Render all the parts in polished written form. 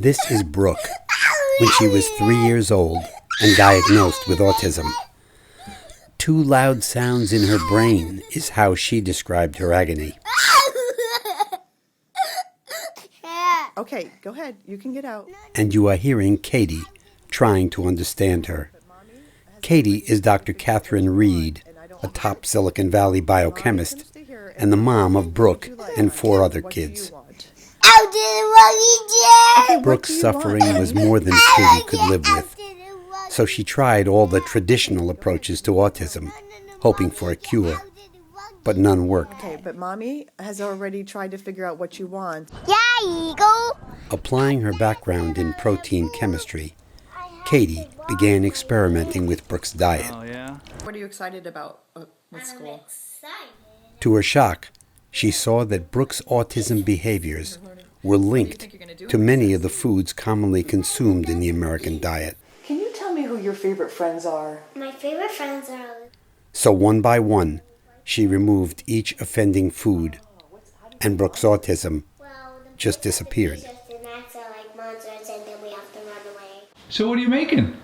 This is Brooke, when she was 3 years old and diagnosed with autism. Two loud sounds in her brain is how she described her agony. Okay, go ahead. You can get out. And you are hearing Katie trying to understand her. Katie is Dr. Catherine Reed, a top Silicon Valley biochemist, and the mom of Brooke and 4 other kids. Brooke's suffering was more than Katie could live with, so she tried all the traditional approaches to autism, hoping for a cure. But none worked. Okay, but Mommy has already tried to figure out what you want. Applying her background in protein chemistry, Katie began experimenting with Brooke's diet. Oh, yeah? What are you excited about with school? To her shock, she saw that Brooke's autism behaviors were linked to many of the foods commonly consumed in the American diet. Can you tell me who your favorite friends are? My favorite friends are... So one by one, she removed each offending food, and Brooke's autism just disappeared. So what are you making?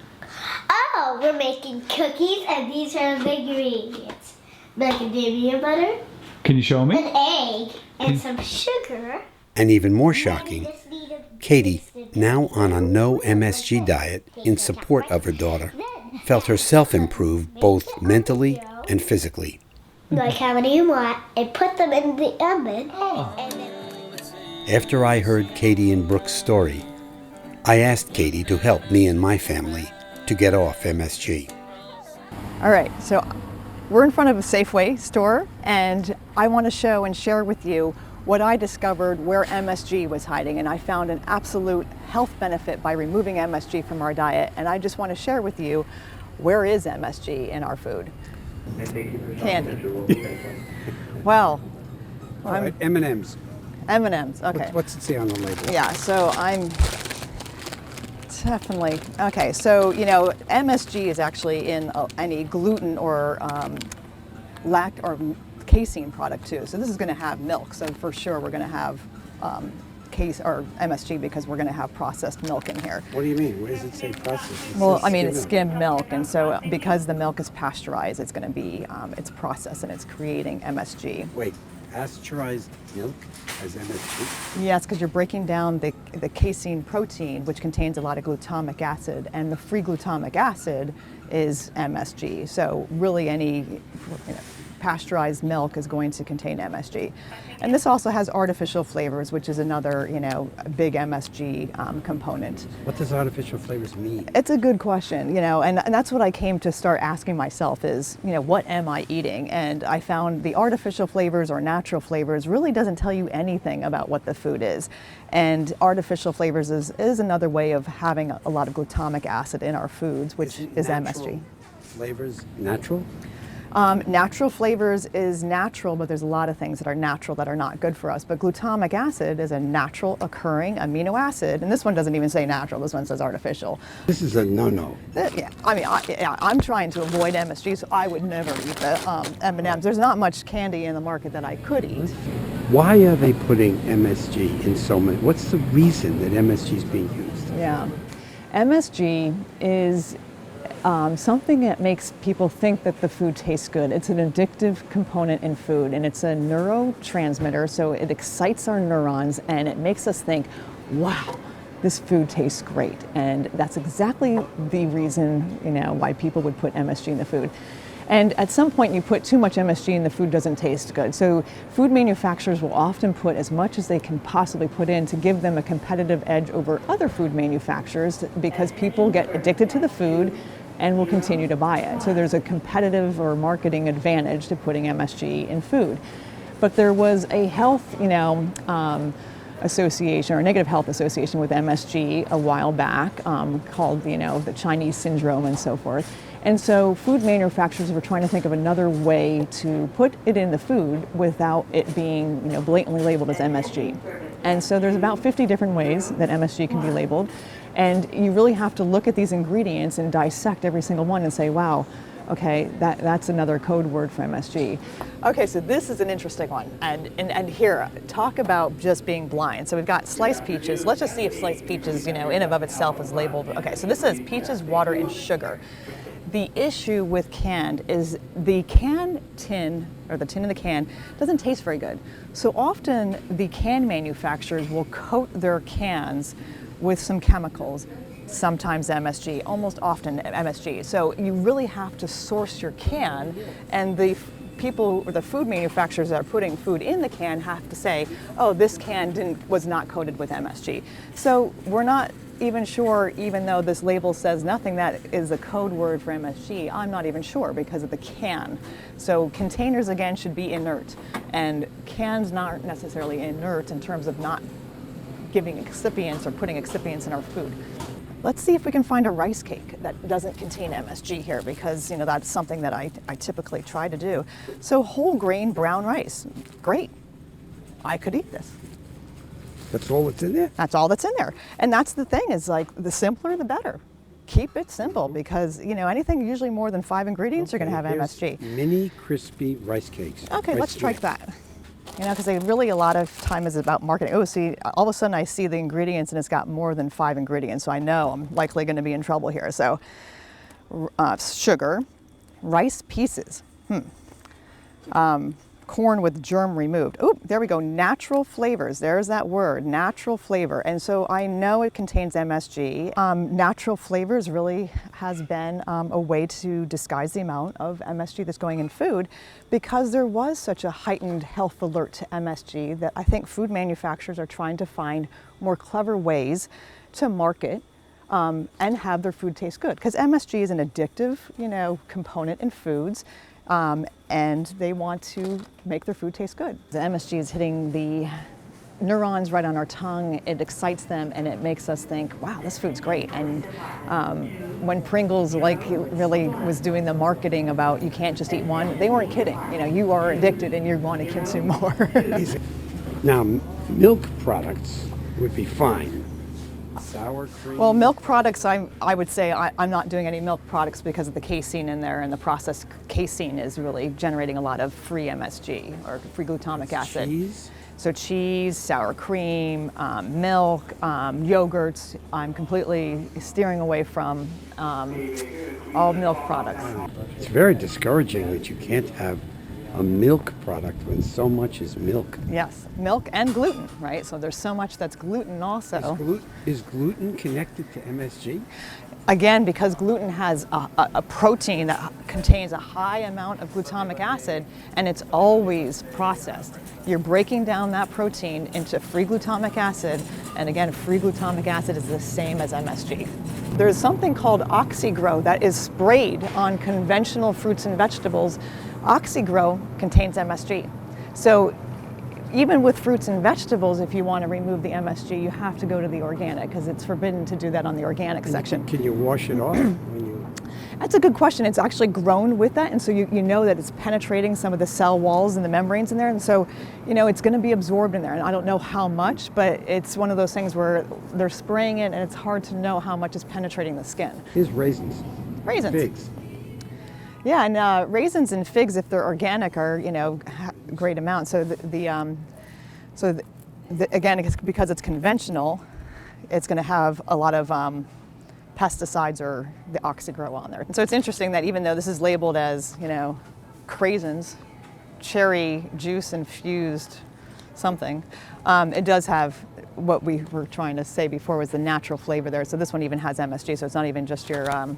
Oh, we're making cookies, and these are the ingredients. Macadamia butter, Can you show me? an egg, and some sugar. And even more shocking, Katie, now on a no MSG diet in support of her daughter, felt herself improve both mentally and physically. Like how many you want, and put them in the oven. After I heard Katie and Brooke's story, I asked Katie to help me and my family to get off MSG. All right, so we're in front of a Safeway store, and I want to show and share with you what I discovered where MSG was hiding, and I found an absolute health benefit by removing MSG from our diet, and I just want to share with you where is MSG in our food. Candy. Well, All right, M&M's. M&M's, okay. What's it say on the label? Yeah, so I'm definitely, okay, so, you know, MSG is actually in any gluten or or casein product too. So this is going to have milk, so for sure we're going to have MSG because we're going to have processed milk in here. What do you mean? Where does it say processed? Well, I mean, it's skimmed milk, and so because the milk is pasteurized, it's going to be, it's processed and it's creating MSG. Wait, pasteurized milk has MSG? Yes, because you're breaking down the casein protein, which contains a lot of glutamic acid, and the free glutamic acid is MSG. So really any pasteurized milk is going to contain MSG. And this also has artificial flavors, which is another, big MSG component. What does artificial flavors mean? It's a good question, and that's what I came to start asking myself is, what am I eating? And I found the artificial flavors or natural flavors really doesn't tell you anything about what the food is. And artificial flavors is another way of having a lot of glutamic acid in our foods, which is MSG. Flavors natural? Natural flavors is natural, but there's a lot of things that are natural that are not good for us. But glutamic acid is a natural occurring amino acid, and this one doesn't even say natural, this one says artificial. This is a no-no. Yeah, I mean, I'm trying to avoid MSG, so I would never eat the M&Ms. There's not much candy in the market that I could eat. Why are they putting MSG in so many? What's the reason that MSG is being used? Yeah, MSG is something that makes people think that the food tastes good. It's an addictive component in food, and it's a neurotransmitter, so it excites our neurons and it makes us think, wow, this food tastes great. And that's exactly the reason, why people would put MSG in the food. And at some point you put too much MSG and the food doesn't taste good. So food manufacturers will often put as much as they can possibly put in to give them a competitive edge over other food manufacturers because people get addicted to the food and will continue to buy it. So there's a competitive or marketing advantage to putting MSG in food. But there was a health, association or negative health association with MSG a while back called, the Chinese syndrome and so forth. And so food manufacturers were trying to think of another way to put it in the food without it being, blatantly labeled as MSG. And so there's about 50 different ways that MSG can be labeled. And you really have to look at these ingredients and dissect every single one and say, wow, Okay, that's another code word for MSG. Okay, so this is an interesting one. And here, talk about just being blind. So we've got sliced peaches. Let's just see if sliced peaches, in and of itself is labeled. Okay, so this says peaches, water, and sugar. The issue with canned is the can tin, or the tin in the can, doesn't taste very good. So often the can manufacturers will coat their cans with some chemicals, sometimes MSG, almost often MSG. So you really have to source your can, and the people, or the food manufacturers that are putting food in the can have to say, oh, this can was not coated with MSG. So we're not even sure, even though this label says nothing, that is a code word for MSG. I'm not even sure because of the can. So containers, again, should be inert, and cans not necessarily inert in terms of not giving excipients or putting excipients in our food. Let's see if we can find a rice cake that doesn't contain MSG here, because that's something that I typically try to do. So whole grain brown rice, great. I could eat this. That's all that's in there? That's all that's in there. And that's the thing, is like the simpler the better. Keep it simple, because anything usually more than 5 ingredients are going to have MSG. Mini crispy rice cakes. Okay, let's try that. Because they really, a lot of time is about marketing. Oh, see, all of a sudden I see the ingredients and it's got more than 5 ingredients, so I know I'm likely going to be in trouble here. So, sugar, rice pieces, corn with germ removed. Oh, there we go, natural flavors. There's that word, natural flavor. And so I know it contains MSG. Natural flavors really has been a way to disguise the amount of MSG that's going in food, because there was such a heightened health alert to MSG that I think food manufacturers are trying to find more clever ways to market and have their food taste good. Because MSG is an addictive, component in foods. And they want to make their food taste good. The MSG is hitting the neurons right on our tongue. It excites them, and it makes us think, wow, this food's great. And when Pringles really was doing the marketing about you can't just eat one, they weren't kidding. You are addicted and you want to consume more. Now, milk products would be fine. Sour cream? Well, milk products, I would say I'm not doing any milk products because of the casein in there, and the processed casein is really generating a lot of free MSG, or free glutamic acid. Cheese? So cheese, sour cream, milk, yogurts. I'm completely steering away from all milk products. It's very discouraging that you can't have a milk product when so much is milk. Yes, milk and gluten, right? So there's so much that's gluten also. Is gluten connected to MSG? Again, because gluten has a protein that contains a high amount of glutamic acid, and it's always processed. You're breaking down that protein into free glutamic acid, and again, free glutamic acid is the same as MSG. There's something called Oxygrow that is sprayed on conventional fruits and vegetables. Oxygrow contains MSG. So even with fruits and vegetables, if you want to remove the MSG, you have to go to the organic, because it's forbidden to do that on the organic section. Can you wash it off? That's a good question. It's actually grown with that, and so you know that it's penetrating some of the cell walls and the membranes in there, and so it's going to be absorbed in there. And I don't know how much, but it's one of those things where they're spraying it, and it's hard to know how much is penetrating the skin. Here's raisins. Raisins. Figs. Yeah, and raisins and figs, if they're organic, are great amounts. So again, because it's conventional, it's going to have a lot of pesticides or the Oxygrow on there. And so it's interesting that even though this is labeled as craisins, cherry juice infused something, it does have what we were trying to say before was the natural flavor there. So this one even has MSG, so it's not even just your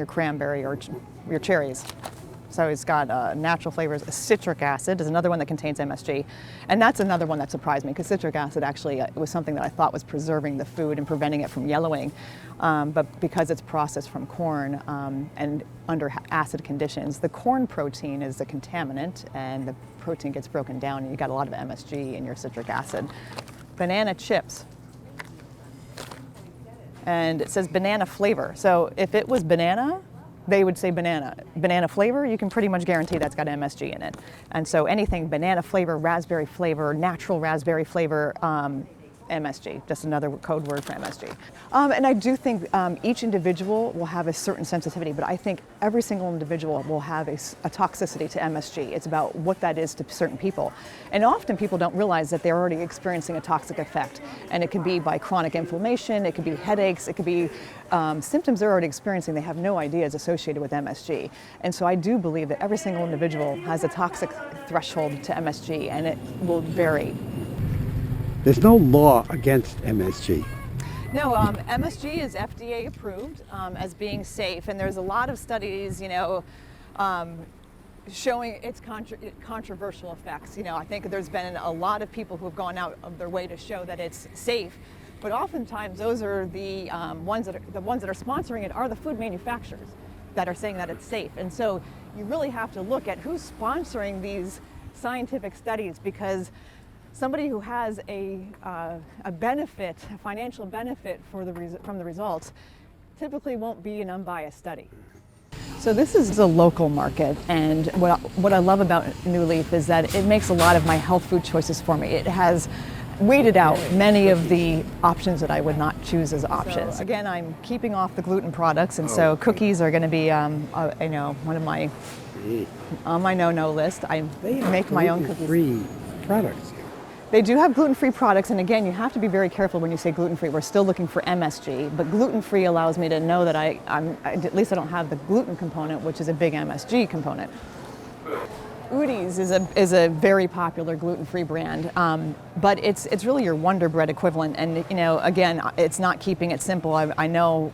cranberry or your cherries. So it's got natural flavors. Citric acid is another one that contains MSG. And that's another one that surprised me, because citric acid actually was something that I thought was preserving the food and preventing it from yellowing. But because it's processed from corn and under acid conditions, the corn protein is the contaminant, and the protein gets broken down, and you got a lot of MSG in your citric acid. Banana chips. And it says banana flavor. So if it was banana, they would say banana. Banana flavor, you can pretty much guarantee that's got MSG in it. And so anything banana flavor, raspberry flavor, natural raspberry flavor, MSG, just another code word for MSG. And I do think each individual will have a certain sensitivity, but I think every single individual will have a toxicity to MSG. It's about what that is to certain people. And often people don't realize that they're already experiencing a toxic effect. And it can be by chronic inflammation, it could be headaches, it could be symptoms they're already experiencing they have no idea is associated with MSG. And so I do believe that every single individual has a toxic threshold to MSG, and it will vary. There's no law against MSG. No, MSG is FDA approved as being safe, and there's a lot of studies, showing its controversial effects. I think there's been a lot of people who have gone out of their way to show that it's safe, but oftentimes those are the ones that are sponsoring it are the food manufacturers that are saying that it's safe. And so you really have to look at who's sponsoring these scientific studies, because somebody who has a benefit, a financial benefit from the results, typically won't be an unbiased study. So this is a local market, and what I love about New Leaf is that it makes a lot of my health food choices for me. It has weeded out many of the options that I would not choose as options. Again, I'm keeping off the gluten products, and so cookies are going to be, one of my on my no-no list. I make my own cookies. Free products. They do have gluten-free products, and again, you have to be very careful when you say gluten-free. We're still looking for MSG, but gluten-free allows me to know that at least I don't have the gluten component, which is a big MSG component. Udi's is a very popular gluten-free brand, but it's really your Wonder Bread equivalent. And again, it's not keeping it simple. I know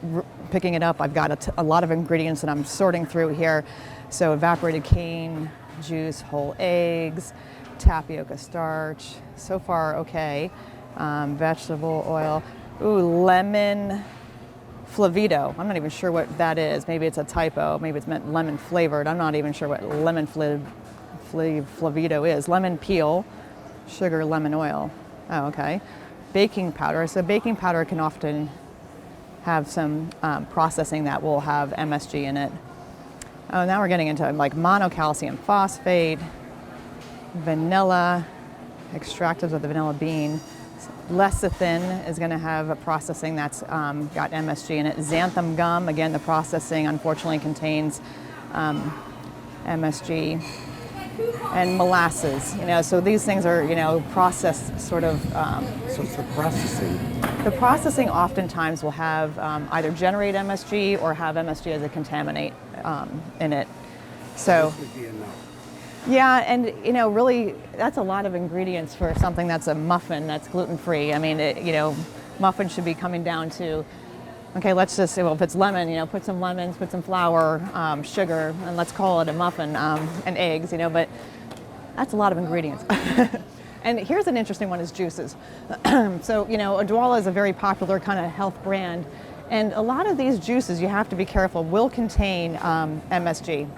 picking it up, I've got a lot of ingredients that I'm sorting through here. So evaporated cane juice, whole eggs, tapioca starch. So far, okay. Vegetable oil. Ooh, lemon Flavito. I'm not even sure what that is. Maybe it's a typo. Maybe it's meant lemon flavored. I'm not even sure what lemon Flavito is. Lemon peel, sugar, lemon oil. Oh, okay. Baking powder. So baking powder can often have some processing that will have MSG in it. Oh, now we're getting into like monocalcium phosphate, vanilla, extractives of the vanilla bean. Lecithin is going to have a processing that's got MSG in it. Xanthan gum, again, the processing unfortunately contains MSG. And molasses, so these things are, processed sort of. So it's the processing. The processing oftentimes will have either generate MSG or have MSG as a contaminant in it. So. This would be enough. Yeah, and really, that's a lot of ingredients for something that's a muffin that's gluten-free. I mean, muffin should be coming down to, okay, let's just say, well, if it's lemon, put some lemons, put some flour, sugar, and let's call it a muffin, and eggs, but that's a lot of ingredients. And here's an interesting one is juices. So, Odwalla is a very popular kind of health brand, and a lot of these juices, you have to be careful, will contain MSG.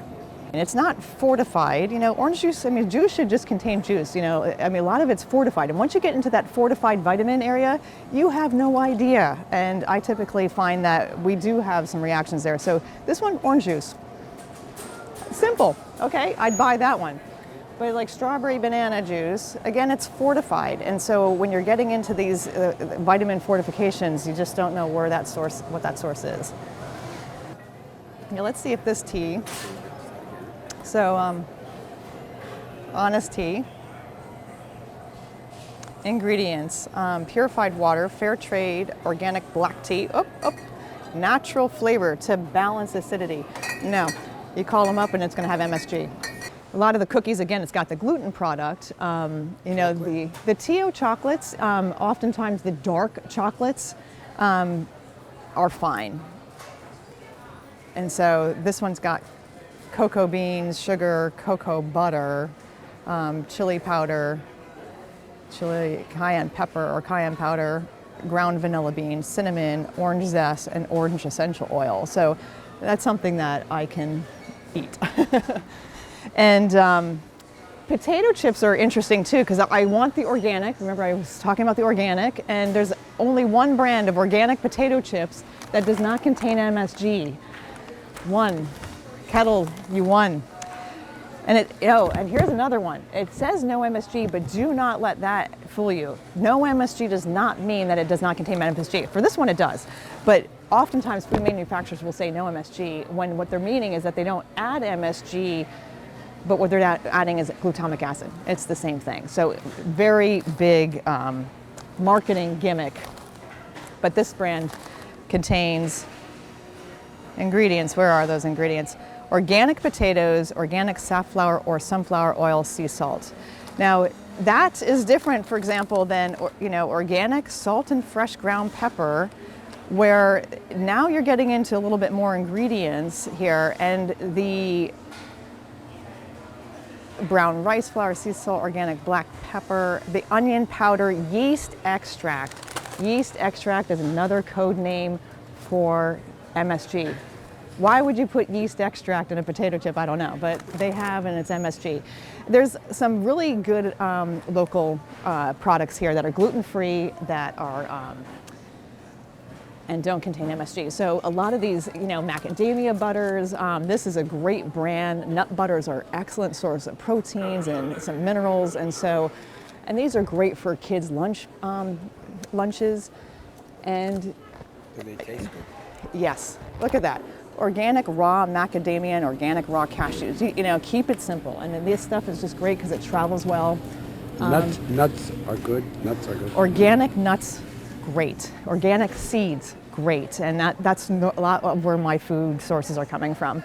And it's not fortified, orange juice, juice should just contain juice, a lot of it's fortified. And once you get into that fortified vitamin area, you have no idea. And I typically find that we do have some reactions there. So this one, orange juice, simple, okay, I'd buy that one. But like strawberry banana juice, again, it's fortified. And so when you're getting into these vitamin fortifications, you just don't know what that source is. Now let's see if this tea. So, Honest Tea. Ingredients, purified water, fair trade, organic black tea, natural flavor to balance acidity. No, you call them up and it's going to have MSG. A lot of the cookies, again, it's got the gluten product. The Tio chocolates, oftentimes the dark chocolates are fine. And so this one's got cocoa beans, sugar, cocoa butter, chili powder, chili cayenne pepper or cayenne powder, ground vanilla beans, cinnamon, orange zest, and orange essential oil. So that's something that I can eat. And potato chips are interesting too, because I want the organic. Remember, I was talking about the organic, and there's only one brand of organic potato chips that does not contain MSG. One. Kettle, you won. And and here's another one. It says no MSG, but do not let that fool you. No MSG does not mean that it does not contain MSG. For this one, it does. But oftentimes, food manufacturers will say no MSG when what they're meaning is that they don't add MSG, but what they're adding is glutamic acid. It's the same thing. So very big marketing gimmick. But this brand contains ingredients. Where are those ingredients? Organic potatoes, organic safflower or sunflower oil, sea salt. Now that is different, for example, than organic salt and fresh ground pepper, where now you're getting into a little bit more ingredients here, and the brown rice flour, sea salt, organic black pepper, the onion powder, yeast extract. Yeast extract is another code name for MSG. Why would you put yeast extract in a potato chip? I don't know, but they have, and it's MSG. There's some really good local products here that are gluten-free, that are and don't contain MSG. So a lot of these, macadamia butters, this is a great brand. Nut butters are excellent source of proteins and some minerals, and these are great for kids' lunches. And Do they taste good? yes, look at that. Organic raw macadamia and organic raw cashews. Keep it simple. And then this stuff is just great because it travels well. Nuts are good. Nuts are good. Organic nuts, great. Organic seeds, great. And that's a lot of where my food sources are coming from.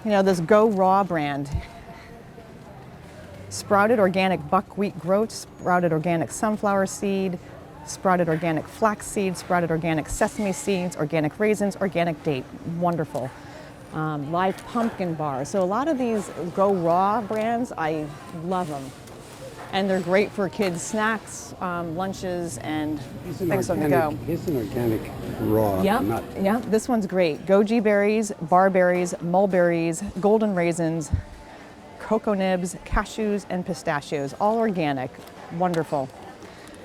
This Go Raw brand. Sprouted organic buckwheat groat, sprouted organic sunflower seed, sprouted organic flax seeds, sprouted organic sesame seeds, organic raisins, organic date. Wonderful. Live pumpkin bars. So a lot of these Go Raw brands, I love them. And they're great for kids' snacks, lunches, and things on the go. Here's an organic raw nut. Yeah, this one's great. Goji berries, barberries, mulberries, golden raisins, cocoa nibs, cashews, and pistachios. All organic. Wonderful.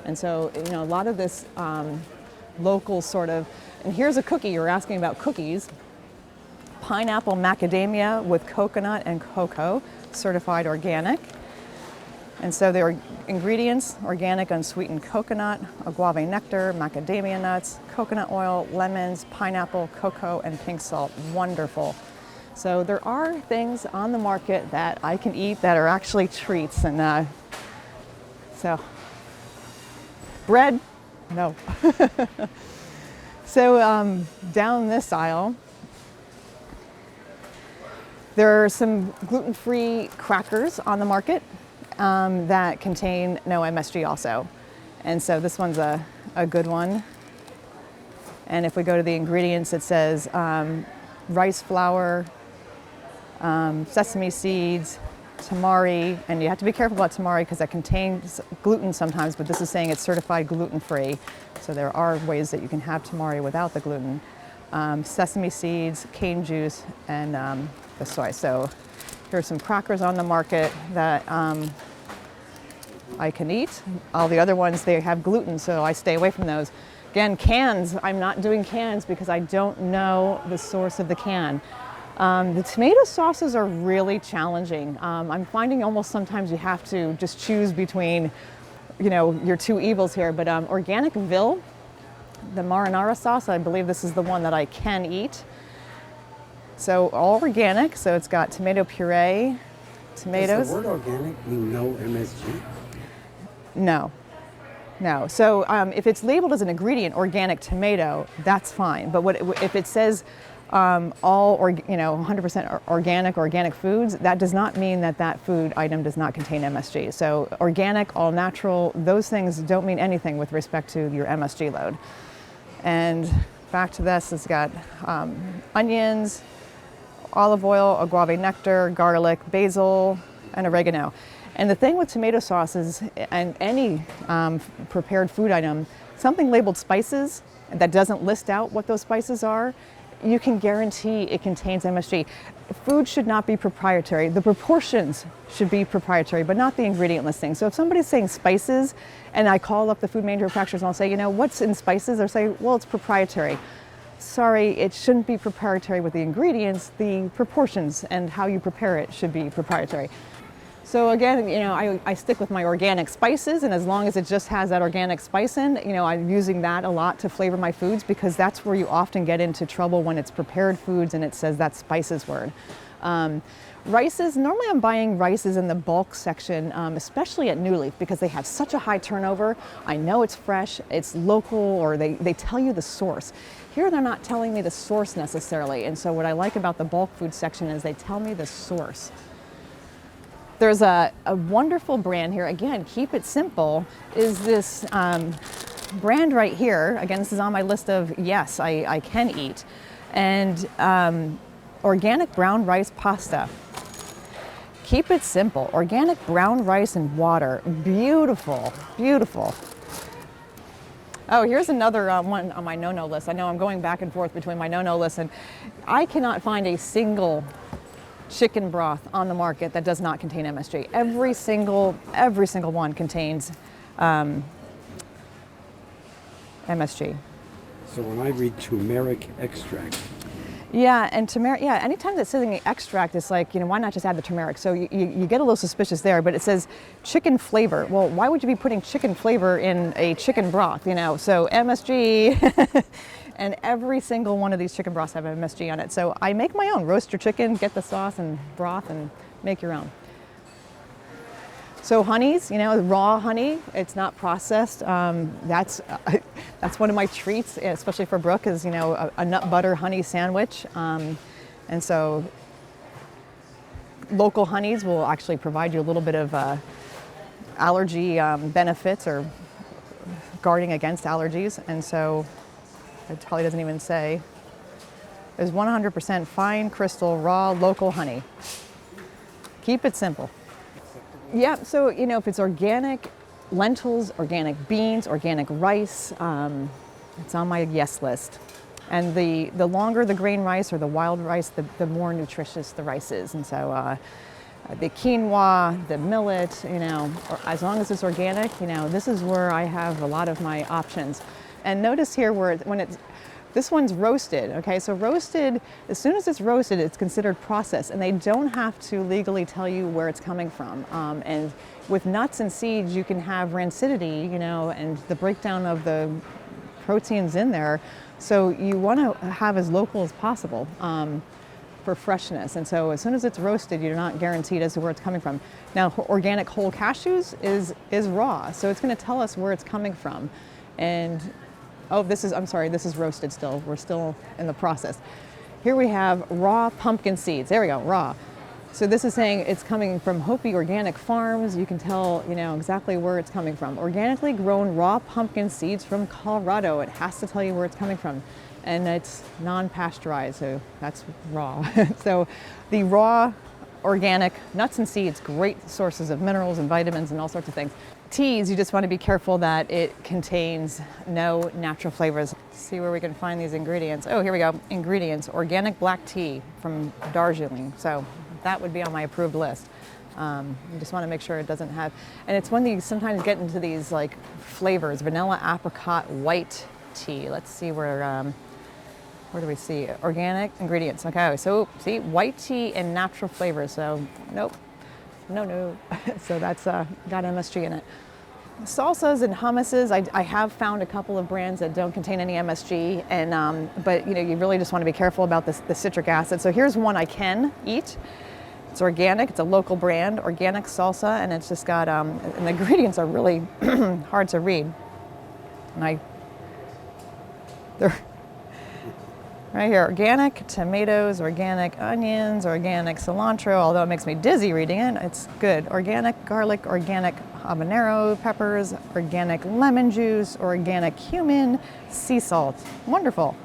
And so, a lot of this local sort of, and here's a cookie, you're asking about cookies. Pineapple macadamia with coconut and cocoa, certified organic. And so there are ingredients: organic unsweetened coconut, agave nectar, macadamia nuts, coconut oil, lemons, pineapple, cocoa, and pink salt. Wonderful. So there are things on the market that I can eat that are actually treats. And bread, no. So down this aisle, there are some gluten-free crackers on the market that contain no MSG also. And so this one's a good one. And if we go to the ingredients, it says rice flour, sesame seeds, tamari, and you have to be careful about tamari because that contains gluten sometimes, but this is saying it's certified gluten-free. So there are ways that you can have tamari without the gluten. Sesame seeds, cane juice, and the soy. So here's some crackers on the market that I can eat. All the other ones, they have gluten, so I stay away from those. Again, cans, I'm not doing cans because I don't know the source of the can. The tomato sauces are really challenging. I'm finding almost sometimes you have to just choose between, your two evils here. But organic Ville, the marinara sauce, I believe this is the one that I can eat. So all organic. So it's got tomato puree, tomatoes. Does the word organic mean no MSG? No. So if it's labeled as an ingredient, organic tomato, that's fine. But if it says 100% organic foods, that does not mean that food item does not contain MSG. So organic, all natural, those things don't mean anything with respect to your MSG load. And back to this, it's got onions, olive oil, agave nectar, garlic, basil, and oregano. And the thing with tomato sauces and any prepared food item, something labeled spices that doesn't list out what those spices are, you can guarantee it contains MSG. Food should not be proprietary. The proportions should be proprietary, but not the ingredient listing. So if somebody's saying spices, and I call up the food manufacturers and I'll say, what's in spices? They'll say, well, it's proprietary. sorry, it shouldn't be proprietary with the ingredients. The proportions and how you prepare it should be proprietary. So again, I stick with my organic spices, and as long as it just has that organic spice in, I'm using that a lot to flavor my foods, because that's where you often get into trouble when it's prepared foods and it says that spices word. Rices, normally I'm buying rices in the bulk section, especially at New Leaf, because they have such a high turnover. I know it's fresh, it's local, or they tell you the source. Here they're not telling me the source necessarily, and so what I like about the bulk food section is they tell me the source. There's a wonderful brand here, again, keep it simple, is this brand right here. Again, this is on my list of yes, I can eat. And organic brown rice pasta. Keep it simple. Organic brown rice and water. Beautiful, beautiful. Oh, here's another one on my no-no list. I know I'm going back and forth between my no-no list, and I cannot find a single chicken broth on the market that does not contain MSG. Every single one contains MSG. So when I read turmeric extract, Yeah, and turmeric, yeah, anytime that's saying the extract, it's like, why not just add the turmeric? So you get a little suspicious there, but it says chicken flavor. Well, why would you be putting chicken flavor in a chicken broth, So MSG, and every single one of these chicken broths have MSG on it. So I make my own. Roast your chicken, get the sauce and broth, and make your own. So honeys, raw honey, it's not processed. That's one of my treats, especially for Brooke, is a nut butter honey sandwich. And so local honeys will actually provide you a little bit of allergy benefits, or guarding against allergies. And so it probably doesn't even say. There's 100% fine crystal raw local honey. Keep it simple. Yeah, so if it's organic lentils, organic beans, organic rice, it's on my yes list. And the longer the grain rice or the wild rice, the more nutritious the rice is. And so the quinoa, the millet, as long as it's organic, this is where I have a lot of my options. And notice here this one's roasted, okay? So roasted, as soon as it's roasted, it's considered processed, and they don't have to legally tell you where it's coming from. And with nuts and seeds, you can have rancidity, and the breakdown of the proteins in there. So you want to have as local as possible for freshness. And so as soon as it's roasted, you're not guaranteed as to where it's coming from. Now, organic whole cashews is raw, so it's going to tell us where it's coming from. And this is roasted still. We're still in the process. Here we have raw pumpkin seeds. There we go, raw. So this is saying it's coming from Hopi Organic Farms. You can tell, exactly where it's coming from. Organically grown raw pumpkin seeds from Colorado. It has to tell you where it's coming from. And it's non-pasteurized, so that's raw. So the raw organic nuts and seeds, great sources of minerals and vitamins and all sorts of things. Teas, you just want to be careful that it contains no natural flavors. Let's see where we can find these ingredients. Oh, here we go. Ingredients: organic black tea from Darjeeling. So that would be on my approved list. You just want to make sure it doesn't have, and it's when you sometimes get into these like flavors, vanilla, apricot, white tea. Let's see where do we see organic ingredients? Okay, so see, white tea and natural flavors. So nope. No. So that's got MSG in it. Salsas and hummuses, I have found a couple of brands that don't contain any MSG, and but you really just want to be careful about the citric acid. So here's one I can eat. It's organic. It's a local brand, organic salsa, and it's just got and the ingredients are really hard to read. And they're right here: organic tomatoes, organic onions, organic cilantro, although it makes me dizzy reading it, it's good. Organic garlic, organic habanero peppers, organic lemon juice, organic cumin, sea salt. Wonderful.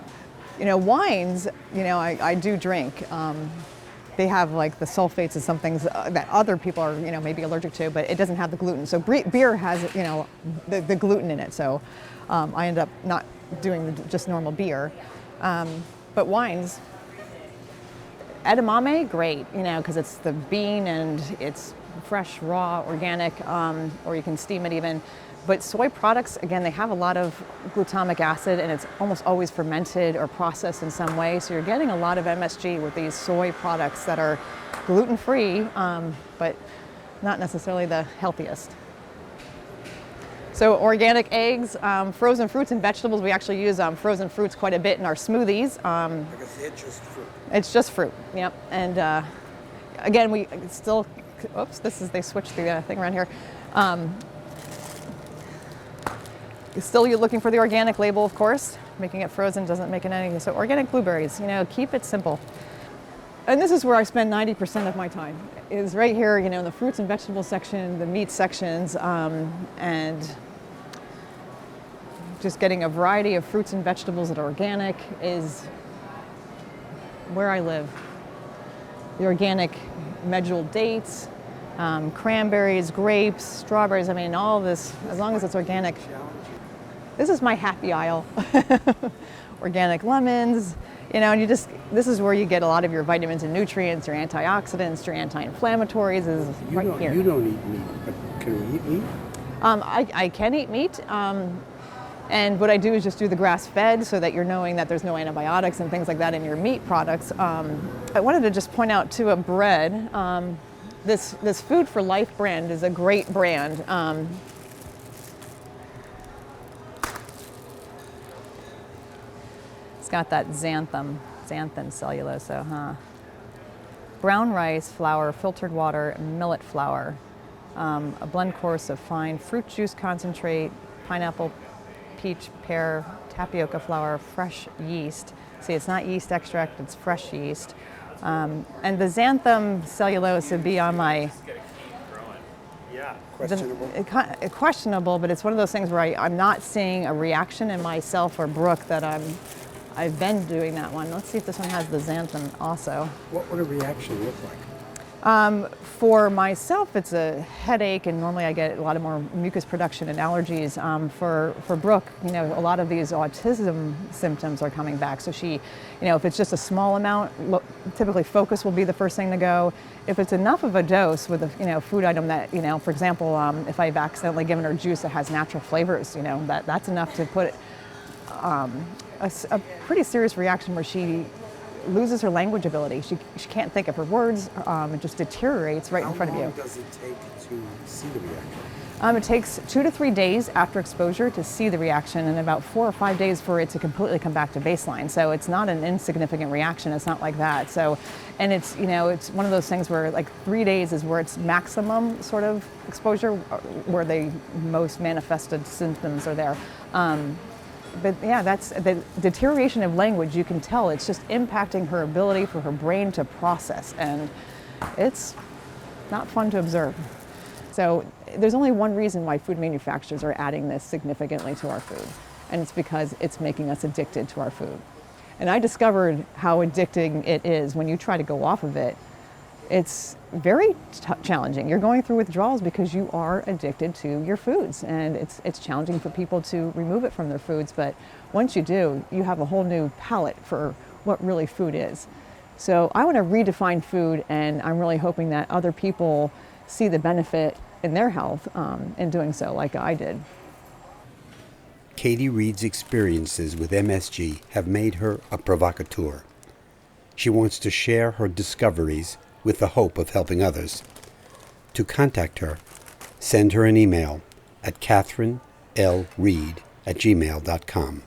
Wines, I do drink. They have like the sulfates and some things that other people are, maybe allergic to, but it doesn't have the gluten. So beer has, the gluten in it. So I end up not doing just normal beer. But wines, edamame, great, because it's the bean and it's fresh, raw, organic, or you can steam it even. But soy products, again, they have a lot of glutamic acid, and it's almost always fermented or processed in some way. So you're getting a lot of MSG with these soy products that are gluten-free, but not necessarily the healthiest. So organic eggs, frozen fruits and vegetables. We actually use frozen fruits quite a bit in our smoothies. Because it's just fruit. It's just fruit, yep. And again, we still, oops, they switched the thing around here. Still, you're looking for the organic label, of course. Making it frozen doesn't make it any. So organic blueberries, keep it simple. And this is where I spend 90% of my time, is right here, in the fruits and vegetables section, the meat sections, and just getting a variety of fruits and vegetables that are organic is where I live. The organic medjool dates, cranberries, grapes, strawberries, all of this, as long as it's organic. This is my happy aisle. Organic lemons, and this is where you get a lot of your vitamins and nutrients, your antioxidants, your anti-inflammatories is right here. You don't eat meat, but can we eat meat? I can eat meat, and what I do is just do the grass-fed so that you're knowing that there's no antibiotics and things like that in your meat products. I wanted to just point out too, a bread. This Food for Life brand is a great brand. It's got that xanthan cellulose, brown rice flour, filtered water, millet flour, a blend course of fine fruit juice concentrate, pineapple, peach, pear, tapioca flour, fresh yeast. See, it's not yeast extract, it's fresh yeast. And the xanthan cellulose would be on my... Questionable. Questionable, but it's one of those things where I'm not seeing a reaction in myself or Brooke that I've been doing that one. Let's see if this one has the xanthan also. What would a reaction look like? For myself, it's a headache, and normally I get a lot of more mucus production and allergies. For Brooke, a lot of these autism symptoms are coming back. So she, if it's just a small amount, typically focus will be the first thing to go. If it's enough of a dose with a food item that, for example, if I've accidentally given her juice that has natural flavors, that's enough to put a pretty serious reaction where she loses her language ability. She can't think of her words. It just deteriorates right in front of you. How long does it take to see the reaction? It takes 2 to 3 days after exposure to see the reaction, and about 4 or 5 days for it to completely come back to baseline. So it's not an insignificant reaction. It's not like that. So, and it's it's one of those things where like 3 days is where it's maximum sort of exposure, where the most manifested symptoms are there. But yeah, that's the deterioration of language. You can tell it's just impacting her ability for her brain to process, and it's not fun to observe. So there's only one reason why food manufacturers are adding this significantly to our food, and it's because it's making us addicted to our food. And I discovered how addicting it is when you try to go off of it. It's very challenging. You're going through withdrawals because you are addicted to your foods, and it's challenging for people to remove it from their foods, but once you do, you have a whole new palette for what really food is. So I want to redefine food, and I'm really hoping that other people see the benefit in their health in doing so, like I did. Katie Reed's experiences with MSG have made her a provocateur. She wants to share her discoveries with the hope of helping others. To contact her, send her an email at katherinelreed@gmail.com.